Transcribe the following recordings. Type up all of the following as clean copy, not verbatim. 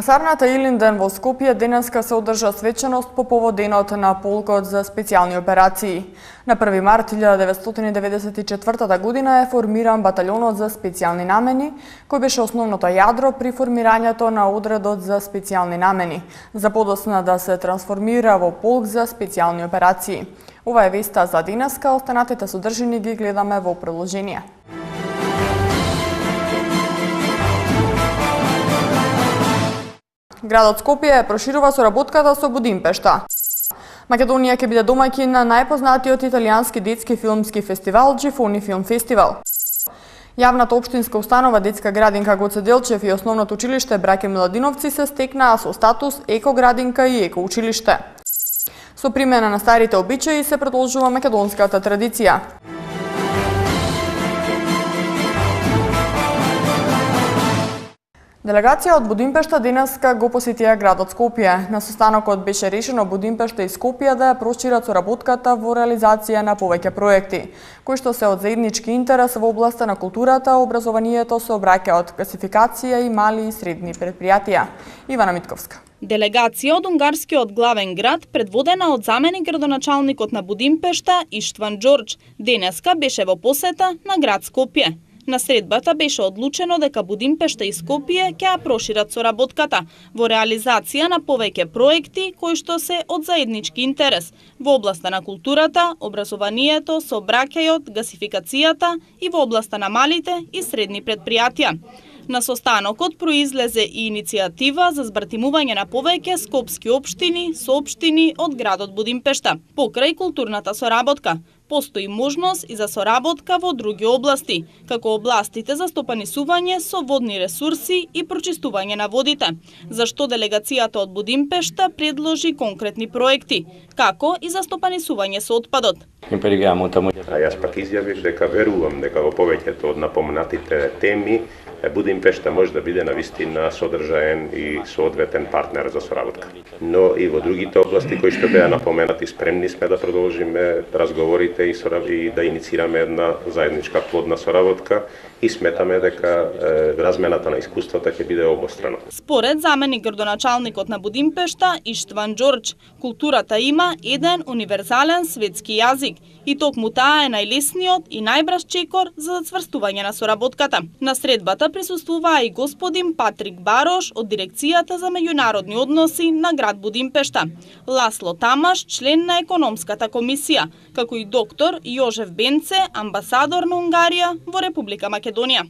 касарната Илинден во Скопје денеска се одржа свеченост по повод денот на полкот за специјални операции. На 1 март 1994 година е формиран баталјонот за специјални намени, кој беше основното јадро при формирањето на одредот за специјални намени, за подосна да се трансформира во полк за специјални операции. Ова е веста за денеска, останатите содржини ги гледаме во приложение. Градот Скопје проширува соработката со Будимпешта. Македонија ќе биде домаќин на најпознатиот италијански детски филмски фестивал Джифони Филм Фестивал. Јавната општинска установа детска градинка Гоце Делчев и основното училиште Браке Миладиновци се стекнаа со статус еко-градинка и еко-училиште. Со примена на старите обичаи се продолжува македонската традиција. Делегација од Будимпешта денеска го посетија градот Скопје. На состанокот беше решено Будимпешта и Скопје да ја прошират соработката во реализација на повеќе проекти, кои што се од заеднички интерес во областа на културата, образованието, сообраќајот, гасификација и мали и средни предпријатија. Ивана Митковска. Делегација од унгарскиот главен град, предводена од заменик градоначалникот на Будимпешта Иштван Џорџ, денеска беше во посета на град Скопје. На средбата беше одлучено дека Будимпешта и Скопје ќе ја прошират соработката во реализација на повеќе проекти кои што се од заеднички интерес во областа на културата, образованието, сообраќајот, гасификацијата и во областа на малите и средни предпријатија. На состанокот произлезе и иницијатива за збратимување на повеќе скопски општини со општини од градот Будимпешта. Покрај културната соработка, постои можност и за соработка во други области, како областите за стопанисување со водни ресурси и прочистување на водите, зашто делегацијата од Будимпешта предложи конкретни проекти, како и за стопанисување со отпадот. Јас пак изјавив дека верувам дека во повеќето од напоменатите теми Будимпешта може да биде навистина содржаен и соодветен партнер за соработка. Но и во другите области кои што беа напоменати, спремни сме да продолжиме разговорите и да инициираме една заедничка плодна соработка и сметаме дека размената на искуствата ќе биде обострана. Според заменик градоначалникот на Будимпешта Иштван Џорџ, културата има еден универзален светски јазик и токму таа е најлесниот и најбрз чекор за зацврстување на соработката. На средбата присуствуваа и господин Патрик Барош од дирекцијата за меѓународни односи на град Будимпешта, Ласло Тамаш, член на економската комисија, како и доктор Јожев Бенце, амбасадор на Унгарија во Република Македонија.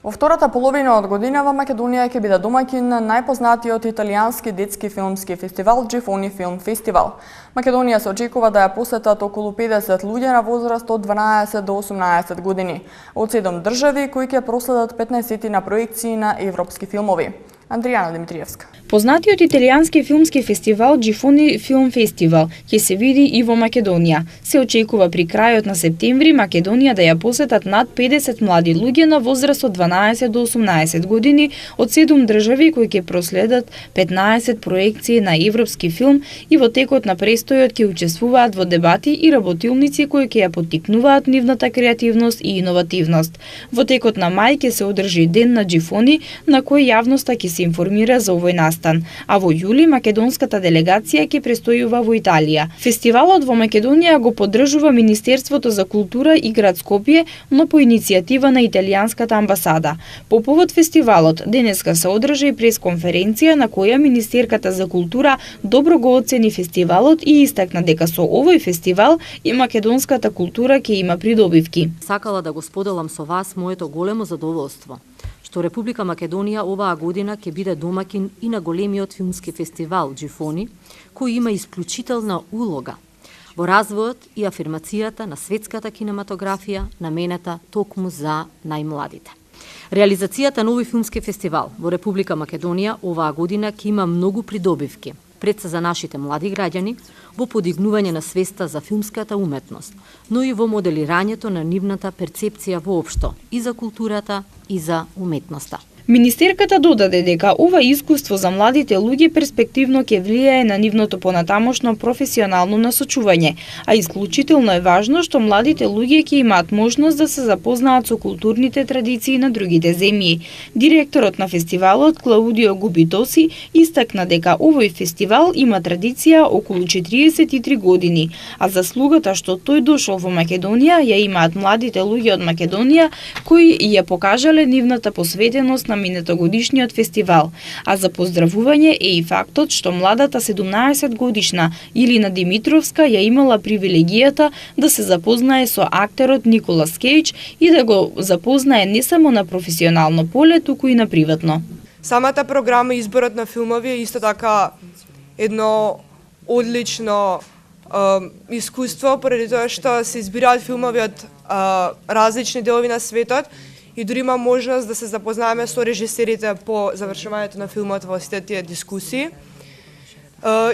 Во втората половина од годинава Македонија ќе биде домаќин на најпознатиот италијански детски филмски фестивал Джифони Филм Фестивал. Македонија се очекува да ја посетат околу 50 луѓе на возраст од 12 до 18 години, од 7 држави кои ќе проследат 15 на проекции на европски филмови. Андријана Димитриевска. Познатиот италијански филмски фестивал Джифони Филм Фестивал ќе се види и во Македонија. Се очекува при крајот на септември Македонија да ја посетат над 50 млади луѓе на возраст од 12 до 18 години од 7 држави кои ќе проследат 15 проекции на европски филм и во текот на престојот ќе учествуваат во дебати и работилници кои ќе ја поттикнуваат нивната креативност и иновативност. Во текот на мај ќе се одржи ден на Джифони на кој јавноста ќе се информира за овој настан, а во јули македонската делегација ќе престојува во Италија. Фестивалот во Македонија го поддржува Министерството за култура и град Скопје, но по иницијатива на италијанската амбасада. По повод фестивалот денеска се одржа и пресконференција на која министерката за култура добро го оцени фестивалот и истакна дека со овој фестивал и македонската култура ќе има придобивки. Сакала да го споделам со вас моето големо задоволство што Република Македонија оваа година ќе биде домаќин и на големиот филмски фестивал Джифони, кој има исклучителна улога во развојот и афирмацијата на светската кинематографија наменета токму за најмладите. Реализацијата на овој филмски фестивал во Република Македонија оваа година ќе има многу придобивки, пред се за нашите млади граѓани, во подигнување на свеста за филмската уметност, но и во моделирањето на нивната перцепција воопшто и за културата и за уметноста. Министерката додаде дека ова искуство за младите луѓе перспективно ќе влијае на нивното понатамошно професионално насочување, а исклучително е важно што младите луѓе ќе имаат можност да се запознаат со културните традиции на другите земји. Директорот на фестивалот Клаудио Губитоси истакна дека овој фестивал има традиција околу 43 години, а заслугата што тој дошол во Македонија ја имаат младите луѓе од Македонија кои ја покажале нивната посветеност на минатогодишниот фестивал, а за поздравување е и фактот што младата 17 годишна Илина Димитровска ја имала привилегијата да се запознае со актерот Николас Кейдж и да го запознае не само на професионално поле, туку и на приватно. Самата програма и изборот на филмови е исто така едно одлично искуство, поради тоа што се избираат филмови од различни делови на светот и дури има можност да се запознаеме со режисерите по завршувањето на филмот во сите тие дискусии.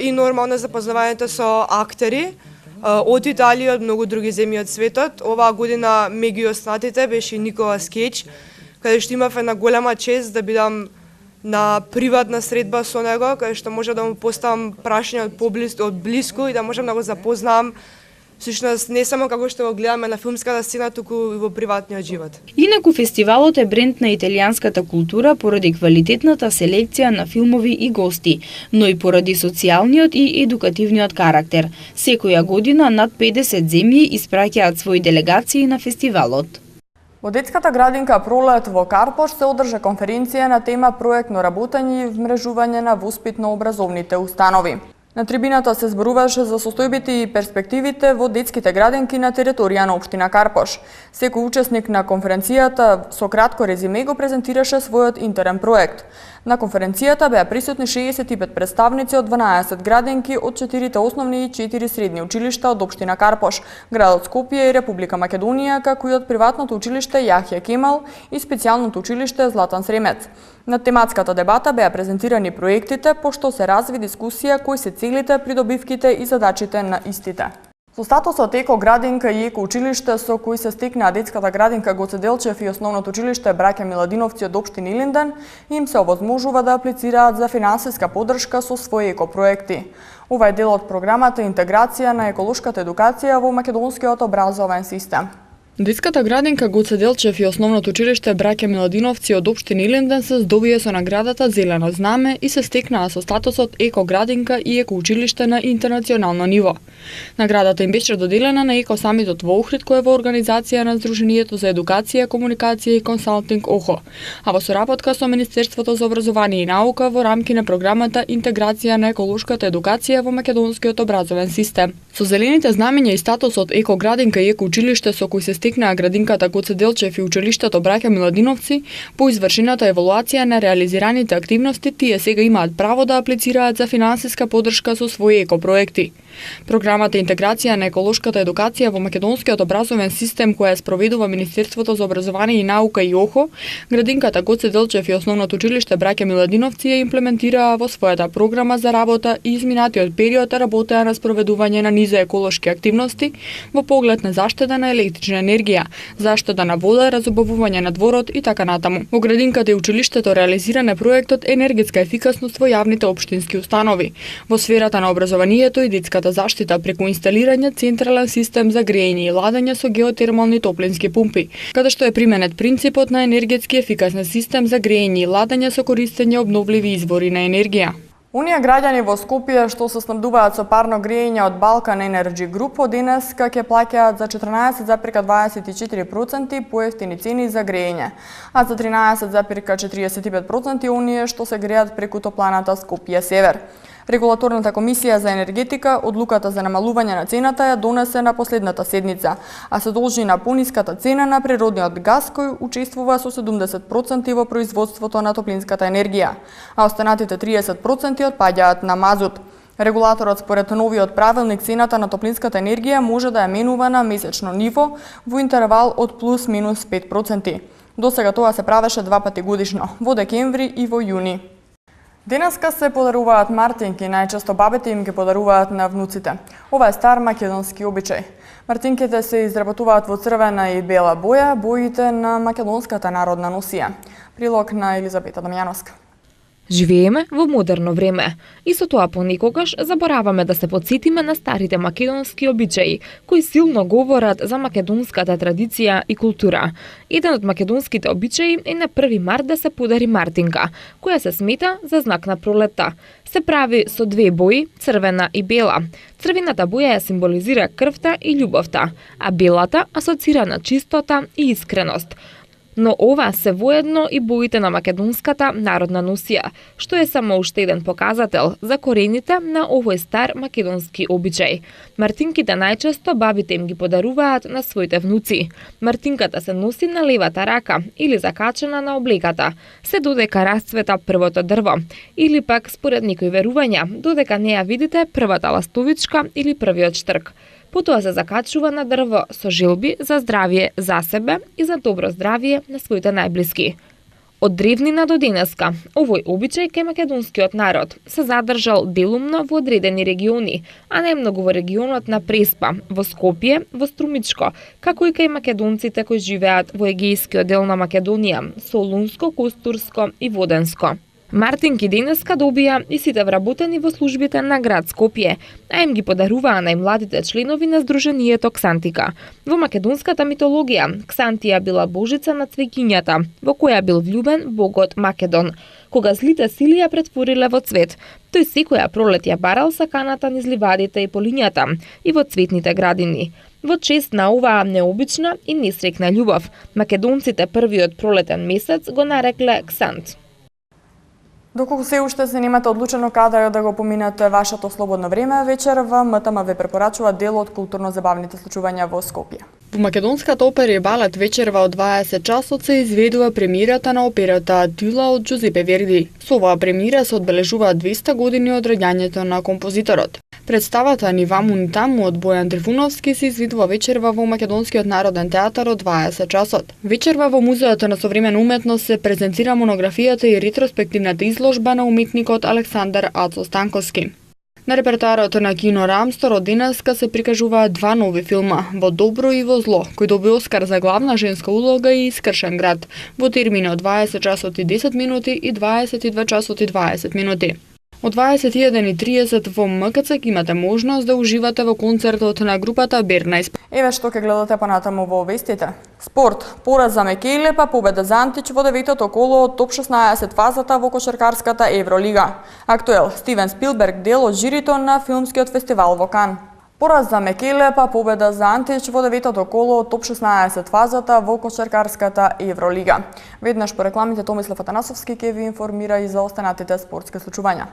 И нормално запознавањето со актери од Италија и од многу други земји од светот. Оваа година меѓу останатите беше Николас Кейдж, каде што имав една голема чест да бидам на приватна средба со него, каде што може да му поставам прашања од блиску и да можам да го запознам всушност не само како што го гледаме на филмската сцена, туку и во приватниот живот. Инаку фестивалот е бренд на италијанската култура поради квалитетната селекција на филмови и гости, но и поради социјалниот и едукативниот карактер. Секоја година над 50 земји испраќаат своји делегации на фестивалот. Во детската градинка Пролет во Карпош се одржа конференција на тема проектно работење и вмрежување на воспитно-образовните установи. На трибината се зборуваше за состојбите и перспективите во детските градинки на територија на општина Карпош. Секој учесник на конференцијата со кратко резиме го презентираше својот интерен проект. На конференцијата беа присутни 65 представници од 12 градинки од 4 основни и 4 средни училишта од општина Карпош, градот Скопје и Република Македонија, како и од приватното училиште Јахја Кемал и специјалното училиште Златан Сремец. На тематската дебата беа презентирани проектите, пошто се разви дискусија кои се целите, придобивките и задачите на истите. Со статусот еко градинка и еко училиште со кои се стекнаа детската градинка Гоце Делчев и основното училиште Браќа Миладиновци од општина Илинден, им се овозможува да аплицираат за финансиска поддршка со своји еко проекти. Ова е дел од програмата Интеграција на еколошката едукација во македонскиот образовен систем. Детската градинка Гоце Делчев и основното училиште Браќа Миладиновци од општина Илинден се здобија со наградата Зелено знаме и се стекнаа со статусот еко градинка и еко училиште на интернационално ниво. Наградата им беше доделена на еко самитот во Охрид, кој е во организација на Сдруженијето за едукација, комуникација и консалтинг ОХО, а во соработка со Министерството за образование и наука во рамки на програмата Интеграција на еколошката едукација во македонскиот образовен систем. Со зелените знамења и статусот еко градинка и еко училиште со кој се стекнаа градинката Гоце Делчев и училиштето Браќа Миладиновци, по извршената евалуација на реализираните активности, тие сега имаат право да аплицираат за финансиска поддршка со своји еко проекти. Програмата Интеграција на еколошката едукација во македонскиот образовен систем, која спроведува Министерството за образование и наука и ОХО, градинката Гоце Делчев и основното училиште Браќа Миладиновци ја имплементираа во својата програма за работа и изминатиот период работеа на спроведување на низа еколошки активности во поглед на заштита на електрична енергија, заштита на вода, разубавување на дворот и така натаму. Во градинката и училиштето реализиране проектот енергетска ефикасност во јавните општински установи, во сферата на образованието и детската заштита преку инсталирање централен систем за грејење и ладење со геотермални топлински пумпи, каде што е применет принципот на енергетски ефикасен систем за грејење и ладење со користење обновливи извори на енергија. Оние граѓани во Скопје што се снабдуваат со парно грејење од Балкан Енерджи Груп од денеска ќе плаќаат за 14,24% поевтини цени за грејење, а за 13,45% оние што се греат преку топланата Скопје Север. Регулаторната комисија за енергетика одлуката за намалување на цената ја донесе на последната седница, а се должи на пониската цена на природниот газ кој учествува со 70% во производството на топлинската енергија, а останатите 30% отпаѓаат на мазут. Регулаторот според новиот правилник цената на топлинската енергија може да ја менува на месечно ниво во интервал од плюс минус 5%. Досега тоа се правеше 2 пати годишно, во декември и во јуни. Денеска се подаруваат мартинки, најчесто бабите им ги подаруваат на внуците. Ова е стар македонски обичај. Мартинките се изработуваат во црвена и бела боја, боите на македонската народна носија. Прилог на Елизабета Дамјановска. Живееме во модерно време. Исто тоа понекогаш забораваме да се потсетиме на старите македонски обичаи, кои силно говорат за македонската традиција и култура. Еден од македонските обичаи е на 1 март да се подари мартинка, која се смета за знак на пролетта. Се прави со две бои, црвена и бела. Црвената боја ја символизира крвта и љубовта, а белата асоцира на чистота и искреност. Но ова се воедно и боите на македонската народна носија, што е само уште еден показател за корените на овој стар македонски обичај. Мартинките најчесто бабите им ги подаруваат на своите внуци. Мартинката се носи на левата рака или закачена на облегата, се додека расцвета првото дрво, или пак според некои верувања, додека не ја видите првата ластовичка или првиот штрк. Потоа се закачува на дрво со желби за здравје за себе и за добро здравје на своите најблиски. Од древнина до денеска, овој обичај кај македонскиот народ се задржал делумно во одредени региони, а најмногу во регионот на Преспа, во Скопје, во Струмичко, како и кај македонците кои живеат во егејскиот дел на Македонија, Солунско, Костурско и Воденско. Мартинки денеска добија и сите вработени во службите на град Скопје, а им ги подаруваа најмладите членови на Сдруженијето Ксантика. Во македонската митологија, Ксантија била божица на цвеќињата, во која бил влюбен богот Македон. Кога злите сили ја претвориле во цвет, тој секоја пролет ја барал саканата низ ливадите и полињата и во цветните градини. Во чест на оваа необична и несрекна љубов, македонците првиот пролетен месец го нарекле Ксант. Доколку се уште се немате одлучено каде да го поминете вашето слободно време, вечерва МТМ ве препорачува дел од културно-забавните случувања во Скопје. Во Македонската опера и балет вечерва од 20 часот се изведува премиерата на операта Атила од Джузепе Верди. Со оваа премиера се одбележуваат 200 години од роѓањето на композиторот. Представата Ни ваму ни таму од Бојан Трифуновски се изведува вечерва во Македонскиот народен театар од 20 часот. Вечерва во Музеот на современа уметност се презентира монографијата и ретроспективната изложба на уметникот Александар Ацо Станковски. На репертоарот на Кино Рамстор од денеска се прикажуваат два нови филма, Во добро и во зло, кој доби Оскар за главна женска улога и Искршен град, во термини од 20 часот и 10 минути и 22 часот и 20 минути. Од 21:30 во МКЦ имате можност да уживате во концертот на групата Бернайс. Еве што ќе гледате понатаму во вестите. Спорт. Пораз за Мекеле, па победа за Антич во деветото коло од топ 16 фазата во кошаркарската Евролига. Актуел. Стивен Спилберг дел од жирито на филмскиот фестивал во Кан. Пораз за Мекеле, па победа за Антич во деветото коло од топ 16 фазата во кошаркарската Евролига. Веднаш по рекламите Томислав Атанасовски ќе ви информира и за останатите спортски случувања.